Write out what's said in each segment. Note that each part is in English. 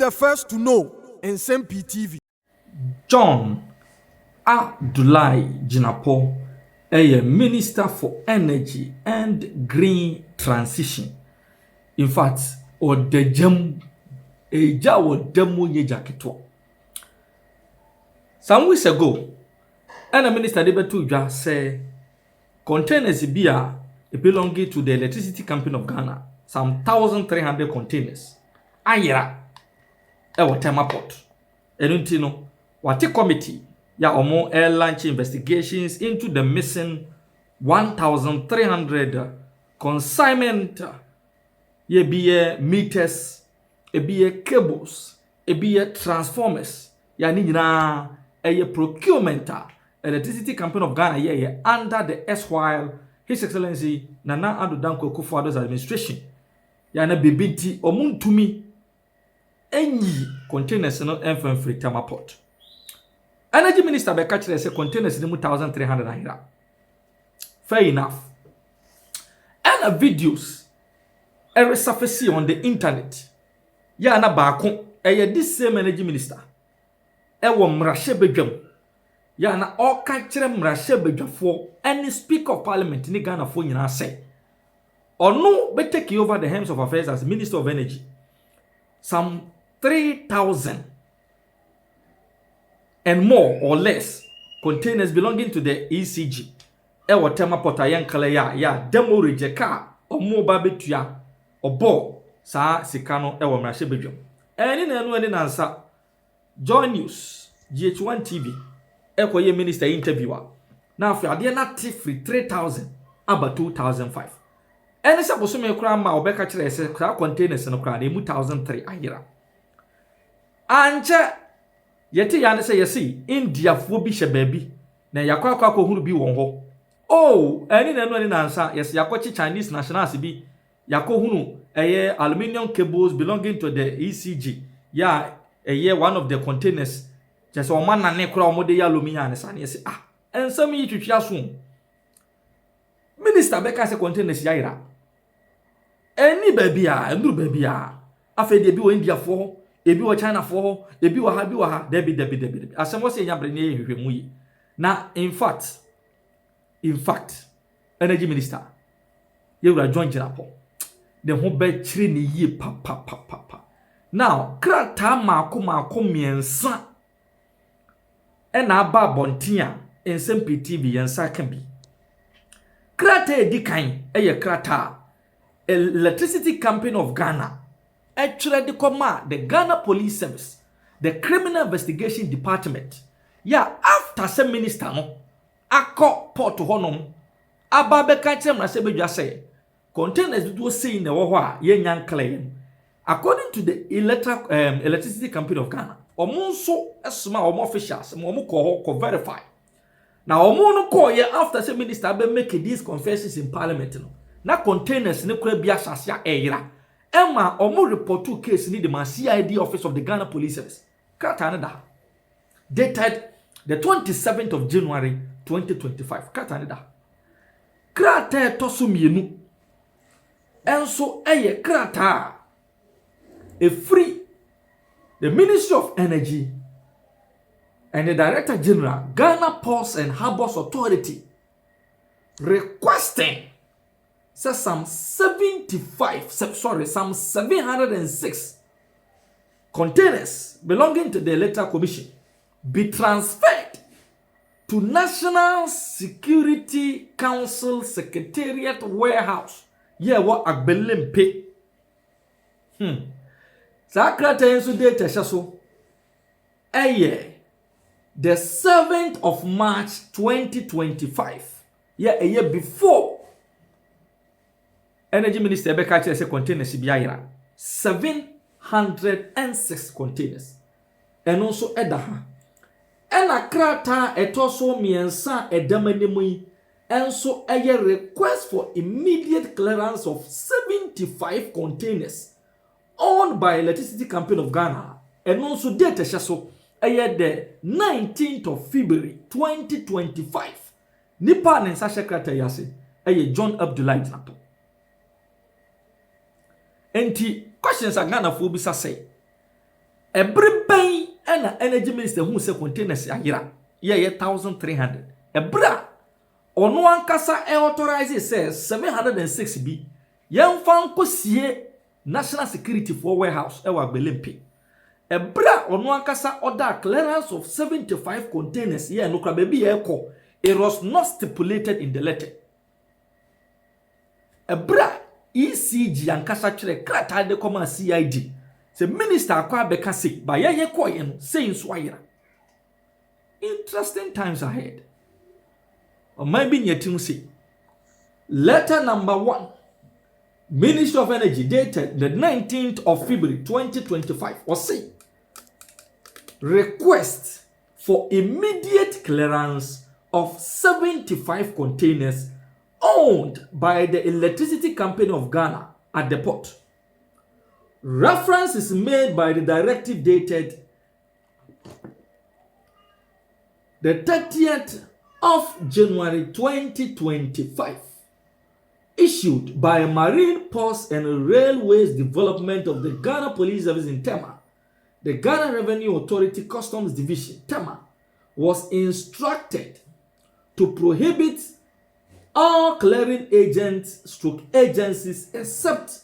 the first to know. Nsem-Pii TV. John Abdullahi Jinapo, a Minister for Energy and Green Transition. In fact, or the gem a jaw demo ye jacket. Some weeks ago, and a minister Debetuja say containers beer belonging to the Electricity Company of Ghana, some 1,300 containers. Ayera, ewo tema port. Enuntino, wati committee ya omo air launch investigations into the missing 1,300 consignment ye biye meters, e biye cables, e biye transformers, ya ni nyina eye procurement Electricity Company of Ghana ye under the erstwhile His Excellency Nana Addo Dankwa Akufo-Addo's administration. Ya na bebinti omuntumi enyi containers no enfree Tema Port. Energy Minister be catch say containers ni 1,300 naira. Fair enough. And videos resurface on the internet. Ya na baako this same Energy Minister wo mrahye bedwam. Ya na oka kire mrahye bedwafo any Speaker of Parliament ni Ghana fo nyina say ono be take over the helms of affairs as Minister of Energy. Some 3,000 and more or less containers belonging to the ECG. Ewo Tema Port ayankala ya demo rejeka omo ba betua obo sa sikano ewo mrahye bedwam. Eni na enu eni nansa Joy News GH1 TV ekoye minister interviewer na afi ade na free 3,000 aba 2,005. Eni se boso me kura ma obeka kire se kura containers no kura na 1,003 ayira. Anche yeti ya ne se yesi India fo bi hye baabi na yakwa huru bi won ho. Oh, eni na enu eni nansa yes yakwachi Chinese nationals bi yakohunu aluminium cables belonging to the ECG. Yeah, one of the containers just o man na ne kura o de aluminium ne sane say ensam yi twitwa so. Minister beka say containers yaira. Eni baabi enduru baabi afa de bi wo India fo, ebi wo China fo, ebi wo ha debi asemo say nya bre ne hwehwemu yi. Na in fact Energy Minister yewura John Jinapo the ho be chire ne yie pa. Now krata maako miensa ena aba bontia Nsem-Pii TV yensa ka bi. Krata edikan eye krata Electricity Company of Ghana actually the command the Ghana Police Service, the Criminal Investigation Department. Ya after some minister no akọ port honom aba be ka kire mrase bedwa say containers do say na wo ho a yenyan claim. According to the Electricity Company of Ghana, omonso esma omo officials omo ko verify. Now omo no call ye after say minister be make these confessions in parliament no. Na containers ne kura bia sase eyira. Emma omo report to case ni the CID office of the Ghana Police Service. Krata ne da. Dated the 27th of January 2025. Krata ne da. Krata to so mienu. Enso eye krata a free the Ministry of Energy and the Director General Ghana Ports and Harbours Authority requesting some 706 containers belonging to the Electoral Commission be transferred to National Security Council Secretariat Warehouse. Yeah, what Agbelempe. Sakrata enso data shaso the 7th of March 2025. Yeah, a year before Energy Minister Beka kire say containers bi ayira 706 containers. And also edaha ena krata etoso miensa edamanemu yi enso request for immediate clearance of 75 containers owned by Electricity Company of Ghana, and also date shaso the 19th of February 2025. Nipa nensa secretary yase John Abdullahi Jinapo. Enti questions are Ghana fo bisa say Every bay and energy minister who say containers ayira. Yeah, 1,300. Ebra. Ono ankasa authorize says 706 bi. Yemfa nkosie national security for warehouse ewa Nsem-Pii. Ebra ono ankasa order clearance of 75 containers here no kra baby eko. It was not stipulated in the letter. Ebra ECG ankasa chere krata de koma CID. Se minister akwa beka sick ba ye koye no saying so ayira. Interesting times ahead. Or maybe you see. Letter number 1. Ministry of Energy dated the 19th of February 2025 or say request for immediate clearance of 75 containers owned by the Electricity Company of Ghana at the port. Reference is made by the directive dated the 30th of January 2025, issued by Marine Ports and Railways Development of the Ghana Police Service in Tema, the Ghana Revenue Authority Customs Division, Tema, was instructed to prohibit all clearing agencies except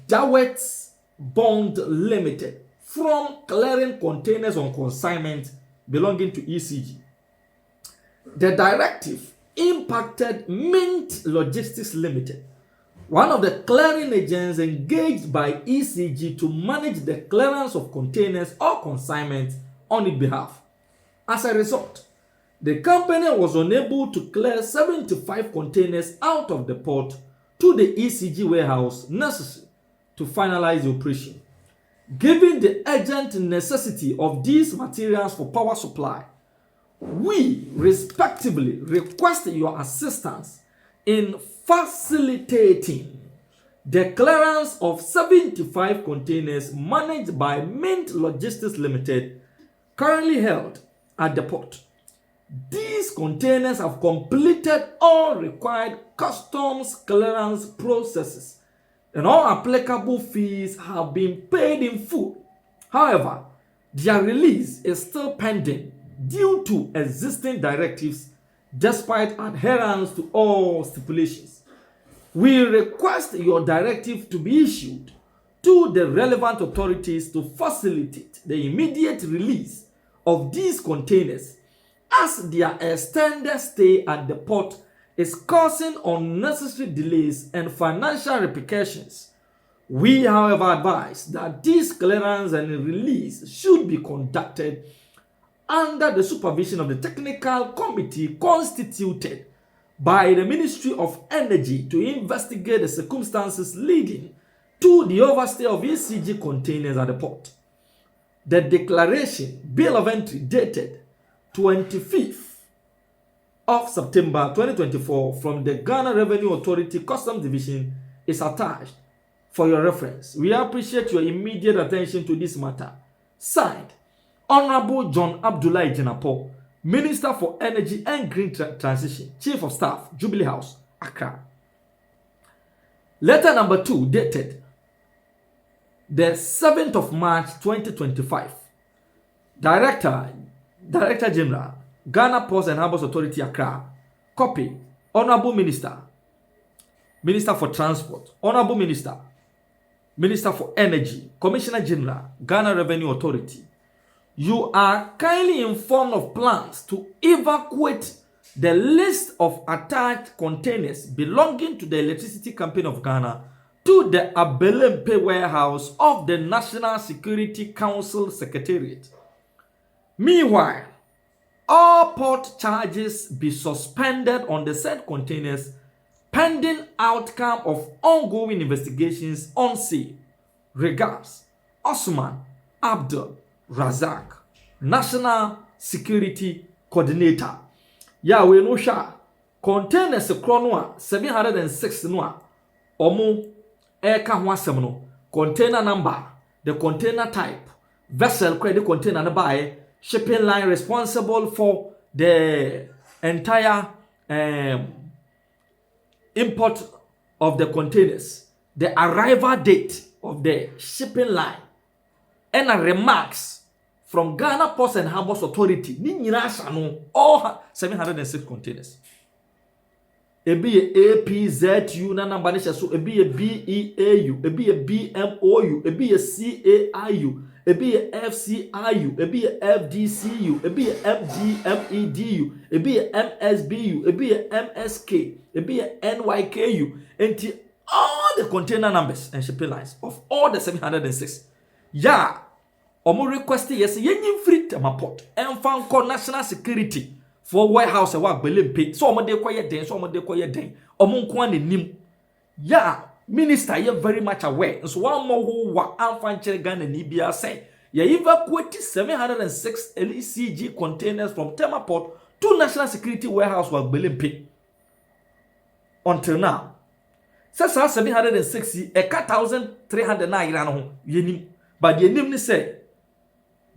Jawet's Bond Limited from clearing containers on consignment belonging to ECG. The directive impacted Mint Logistics Limited, one of the clearing agents engaged by ECG to manage the clearance of containers or consignments on its behalf. As a result, the company was unable to clear 75 containers out of the port to the ECG warehouse necessary to finalize the operation. Given the urgent necessity of these materials for power supply, we respectively request your assistance in facilitating the clearance of 75 containers managed by Mint Logistics Limited, currently held at the port. These containers have completed all required customs clearance processes and all applicable fees have been paid in full. However, their release is still pending due to existing directives despite adherence to all stipulations. We request your directive to be issued to the relevant authorities to facilitate the immediate release of these containers as their extended stay at the port is causing unnecessary delays and financial repercussions. We, however, advise that this clearance and release should be conducted under the supervision of the technical committee constituted by the Ministry of Energy to investigate the circumstances leading to the overstay of ECG containers at the port. The declaration, Bill of Entry dated 25th of September 2024 from the Ghana Revenue Authority Customs Division is attached for your reference. We appreciate your immediate attention to this matter. Signed, Honorable John Abdullah Jenapo, Minister for Energy and Green Transition, Chief of Staff, Jubilee House, Accra. Letter number 2, dated the 7th of March 2025. Director General, Ghana Ports and Harbours Authority, Accra. Copy, Honorable Minister, Minister for Transport, Honorable Minister, Minister for Energy, Commissioner General, Ghana Revenue Authority. You are kindly informed of plans to evacuate the list of attached containers belonging to the Electricity Company of Ghana to the Nsem-Pii warehouse of the National Security Council Secretariat. Meanwhile, all port charges be suspended on the said containers pending outcome of ongoing investigations on sea. Regards, Osman Abdul Razak, National Security Coordinator. Ya we no sha containers kronwa 706 no a omo eka ho asem no, container number, the container type, vessel credit container number, shipping line responsible for the entire import of the containers, the arrival date of the shipping line, and remarks from Ghana Ports and Harbors Authority. Ni nyina no all 706 containers. Ebi APZU na number so ebi BEAU, ebi BMOU, ebi CAIU, ebi FCIU, ebi FDCU, ebi FDMEDU, ebi MSBU, ebi MSK, ebi NYKU, and all the container numbers and shipping lines of all the 706. Yeah, omo request yes yenyin free Temaport and found national security for warehouse wa Nsem-Pii so omo de koye den so omo de koye den omo nko anim. Yeah, minister you very much aware so one more who wa amfanchere Ghana ni bia say ye evacuate 706 ECG containers from Temaport to national security warehouse wa Nsem-Pii. Until now, says 760 a 1,309 no yenim, but yenim ni say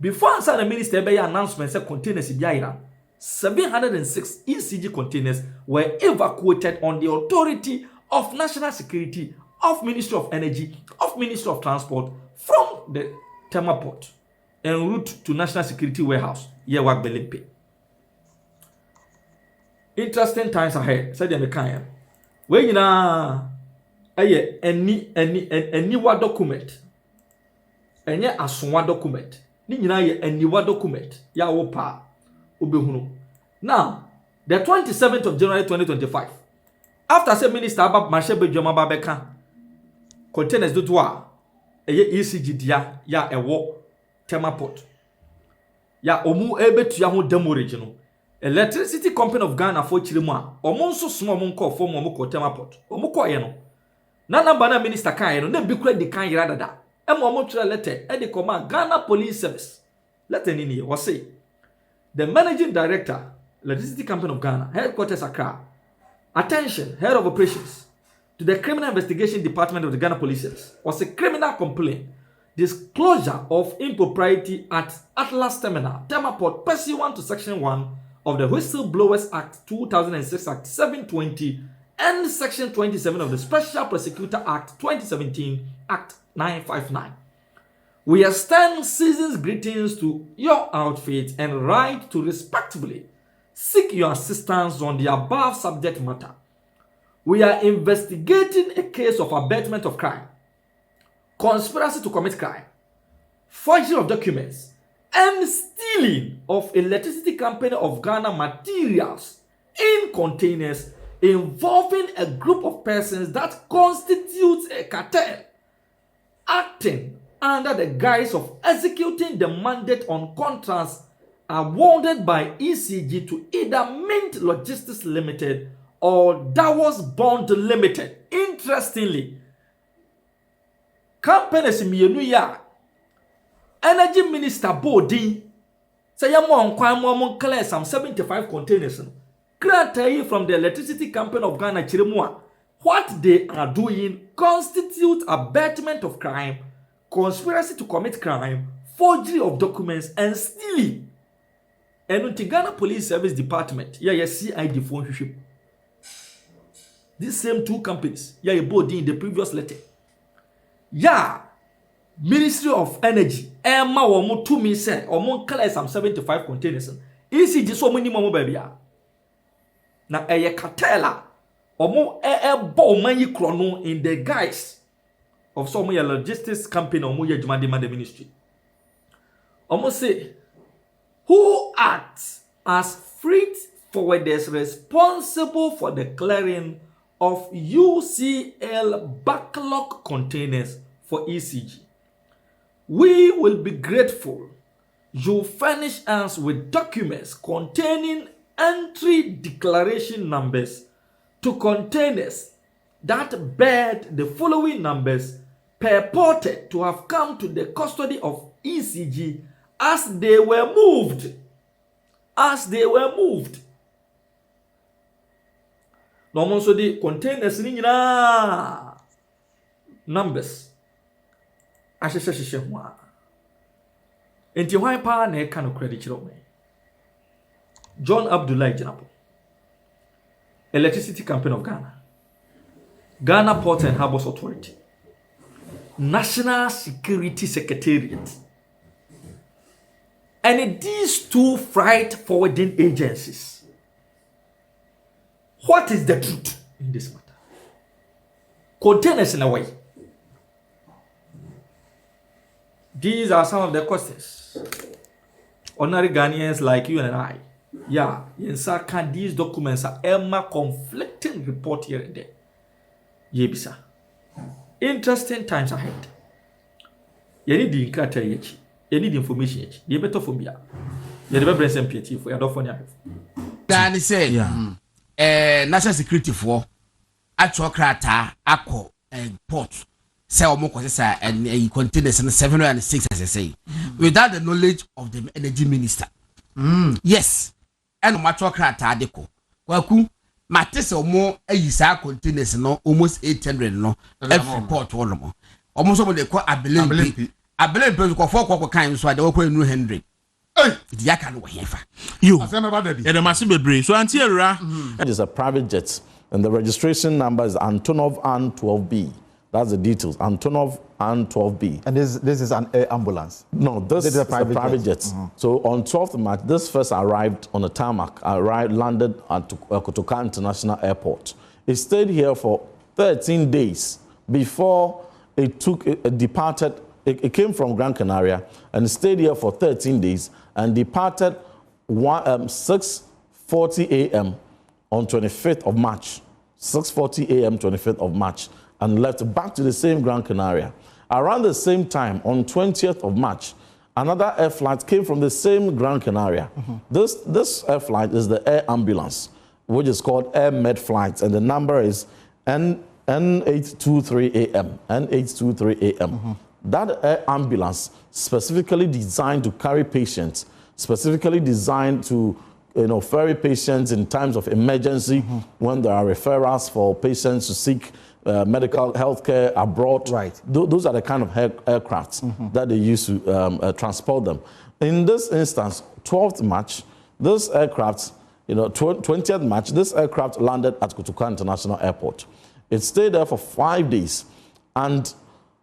before answer the minister be announcement say containers bi ayira 706 ECG containers were evacuated on the authority of national security, of Ministry of Energy, of Ministry of Transport from the Temaport en route to national security warehouse here wa Nsem-Pii. Interesting times ahead, said the American. We nyina aye eniwa document enye asonwa document ni nyina ye eniwa document ya wo pa obehunu. Now the 27th of January 2025, after say minister aba marche bedwama ba beka containers do to a ECG dia ya ewo Temaport ya omu ebetua ho demorage no Electricity Company of Ghana for Chirimu omo nso soma omo nko fo mo ko Temaport omo ko ye no na namba na minister kan ye no na bi kura di kan yira dada e mo omo twa letter e di command Ghana Police Service letter ni ni we say the managing director Electricity Company of Ghana headquarters Accra, attention head of operations to the criminal investigation department of the Ghana Police Service was a criminal complaint disclosure of impropriety at Atlas Terminal Temaport pursuant to section 1 of the Whistleblowers Act 2006 Act 720 and Section 27 of the Special Prosecutor Act 2017 Act 959. We extend season's greetings to your outfit and right to respectfully seek your assistance on the above subject matter. We are investigating a case of abetment of crime, conspiracy to commit crime, forgery of documents, and stealing of Electricity Company of Ghana materials in containers involving a group of persons that constitutes a cartel acting under the guise of executing the mandate on contracts awarded by ECG to either Mint Logistics Limited or Dawes Bond Limited. Interestingly, companies mienu ya Energy Minister Bodin say yamo nkwan mo clear some 75 containers. From the Electricity Company of Ghana Chirimu, what they are doing constitute abetment of crime, conspiracy to commit crime, forgery of documents, and stealing. And the Ghana Police Service Department, CID phone ship. These same two companies, both in the previous letter. Ministry of Energy, Emma or to me said, or more clear some 75 containers. ECG so many more baby. Na eye cartela omo bo manyi krono in the guise of some logistics company omo ye dwuma de ministry. Omo say who acts as freight forwarders responsible for the clearing of UCL backlog containers for ECG. We will be grateful you furnish us with documents containing entry declaration numbers to containers that bear the following numbers purported to have come to the custody of ECG as they were moved. No so the containers ni nyina numbers ahyehyehye ho a enti hwan pa na e ka no credit kiro me John Abdullah Jinapo, Electricity Company of Ghana, Ghana Ports and Harbors Authority, National Security Secretariat, And these two freight forwarding agencies, what is the truth in this matter? Containers in a way. These are some of the questions. Ordinary Ghanaians like you and I, yeah, can these documents are Emma conflicting report here and there. Yebisa. Interesting times ahead. You need the criteria, you need the information, you better for me. You never bring Nsem-Pii for your dog. Danny say, national security for actual crata, aqua, and port. Sell more and containers and 706 as I say, without the knowledge of the energy minister. Yes, and mature crata deco. Waku, Matis or more a yisa containers no almost 800 no every port one more. Almost what they call I believe for 4 kinds so I don't know Henry. Yakan Wahefa. You and a massive breeze. So until it is a private jet, and the registration number is Antonov An12B. That's the details. Antonov An12B. And this is an air ambulance? No, this is a private jet. So on 12th March, this first arrived on the tarmac, landed at Kotoka International Airport. It stayed here for 13 days before it departed. It came from Gran Canaria and stayed here for 13 days and departed 6:40 a.m. on 25th of March. 6:40 a.m. 25th of March. And left back to the same Gran Canaria. Around the same time, on 20th of March, another air flight came from the same Gran Canaria. This air flight is the air ambulance, which is called Air Med Flights, and the number is N823AM. N823AM. That air ambulance specifically designed to carry patients, specifically designed to ferry patients in times of emergency when there are referrals for patients to seek medical health care abroad. Right. Those are the kind of aircrafts that they use to transport them. In this instance, 12th March, this aircraft, 20th March, this aircraft landed at Kotoka International Airport. It stayed there for 5 days and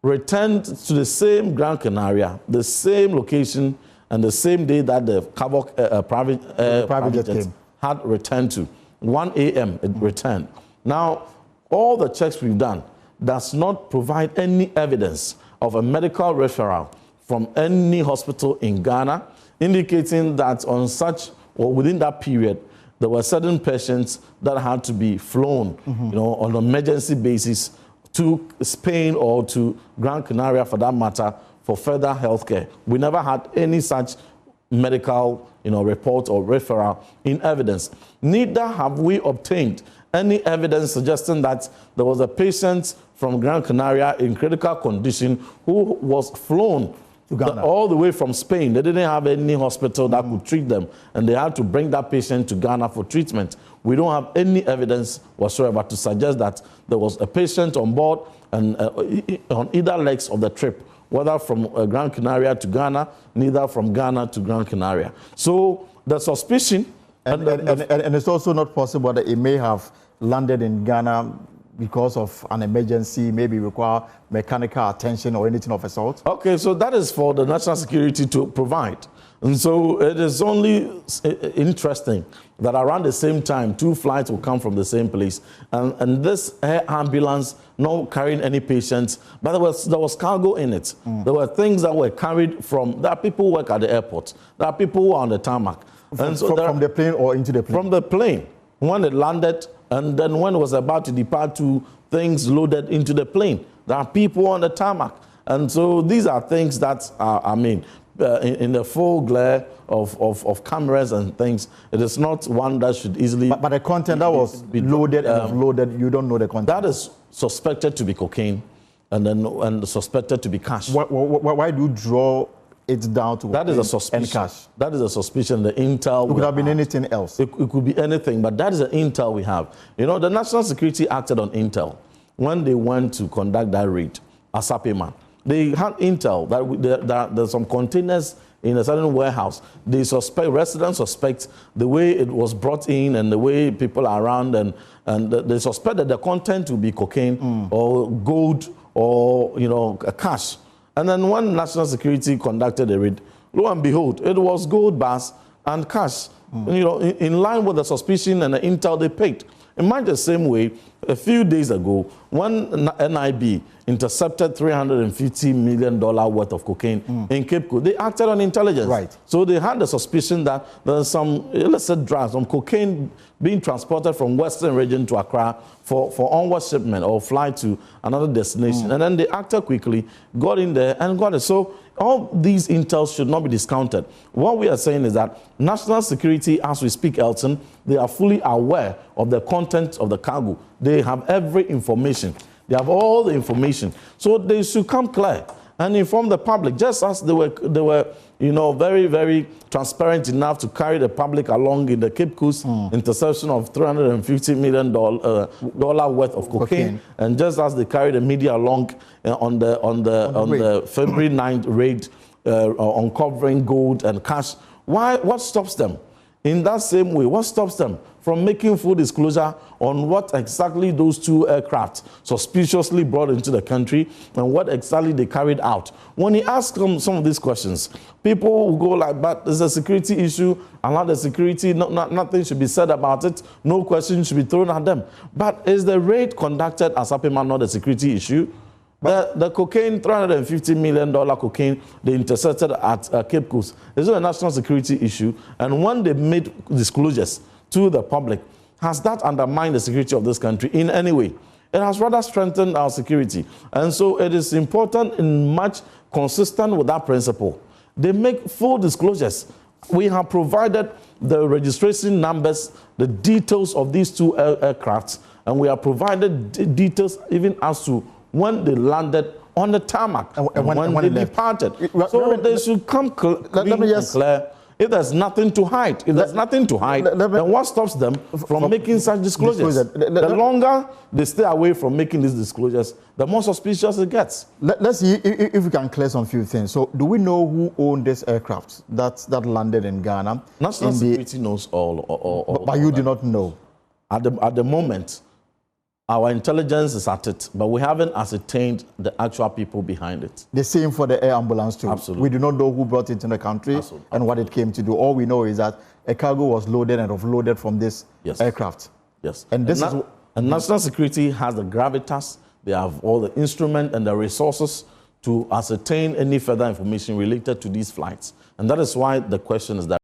returned to the same Gran Canaria, the same location, and the same day that the Kavok private jet had returned to. 1 a.m. it returned. Now, all the checks we've done does not provide any evidence of a medical referral from any hospital in Ghana, indicating that on such or within that period, there were certain patients that had to be flown, on an emergency basis to Spain or to Gran Canaria, for that matter, for further health care. We never had any such medical, report or referral in evidence. Neither have we obtained any evidence suggesting that there was a patient from Gran Canaria in critical condition who was flown to Ghana, all the way from Spain. They didn't have any hospital that could treat them, and they had to bring that patient to Ghana for treatment. We don't have any evidence whatsoever to suggest that there was a patient on board and on either legs of the trip, whether from Gran Canaria to Ghana, neither from Ghana to Gran Canaria. So the suspicion... And it's also not possible that it may have landed in Ghana because of an emergency, maybe require mechanical attention or anything of a sort? Okay, so that is for the national security to provide. And so it is only interesting that around the same time, 2 flights will come from the same place. And this air ambulance, not carrying any patients, but there was cargo in it. There were things that were carried from... There are people who work at the airport. There are people who are on the tarmac. From the plane or into the plane? From the plane. When it landed, and then when it was about to depart, to things loaded into the plane. There are people on the tarmac. And so these are things that are, in the full glare of cameras and things, it is not one that should easily... But the content that was loaded and offloaded, you don't know the content? That is suspected to be cocaine and suspected to be cash. Why do you draw it down to that is a suspicion. And cash? That is a suspicion. The intel... It could have been anything else. It could be anything, but that is the intel we have. The National Security acted on intel when they went to conduct that raid, Asapema. They had intel that there's some containers in a certain warehouse. Residents suspect the way it was brought in and the way people are around, and they suspect that the content will be cocaine or gold or, cash. And then when National Security conducted a raid, Lo and behold, it was gold bars and cash, you know, in line with the suspicion and the intel they picked. In much the same way, a few days ago, when NIB intercepted $350 million worth of cocaine in Cape Coast, they acted on intelligence. Right. So they had the suspicion that there's some illicit drugs, some cocaine being transported from Western region to Accra for onward shipment or flight to another destination. And then they acted quickly, got in there and got it. So all these intels should not be discounted. What we are saying is that national security, as we speak, Elton, they are fully aware of the content of the cargo. They have every information. They have all the information. So they should come clear and inform the public, just as they were, you know, very, very transparent enough to carry the public along in the Cape Coast interception of $350 million worth of cocaine, and just as they carried the media along on the February 9th raid uncovering gold and cash. What stops them? In that same way, what stops them from making full disclosure on what exactly those two aircraft suspiciously brought into the country and what exactly they carried out? When he asks them some of these questions, people will go like, but there's a security issue, allow the security, nothing should be said about it, no question should be thrown at them. But is the raid conducted as Apima not a security issue? The cocaine, $350 million cocaine they intercepted at Cape Coast is a national security issue. And when they made disclosures to the public, has that undermined the security of this country in any way? It has rather strengthened our security. And so it is important and much consistent with that principle. They make full disclosures. We have provided the registration numbers, the details of these two aircrafts, and we have provided details even as to when they landed on the tarmac and when they departed. So they should come clean and clear. If there's nothing to hide, then what stops them from making such disclosures? The longer they stay away from making these disclosures, the more suspicious it gets. Let's see if we can clear some few things. So, do we know who owned this aircraft that landed in Ghana? National security knows all. But you do not know? At the moment, our intelligence is at it, but we haven't ascertained the actual people behind it. The same for the air ambulance too. Absolutely. We do not know who brought it in the country and what it came to do. All we know is that a cargo was loaded and offloaded from this aircraft. Yes. And this and national security has the gravitas. They have all the instruments and the resources to ascertain any further information related to these flights. And that is why the question is that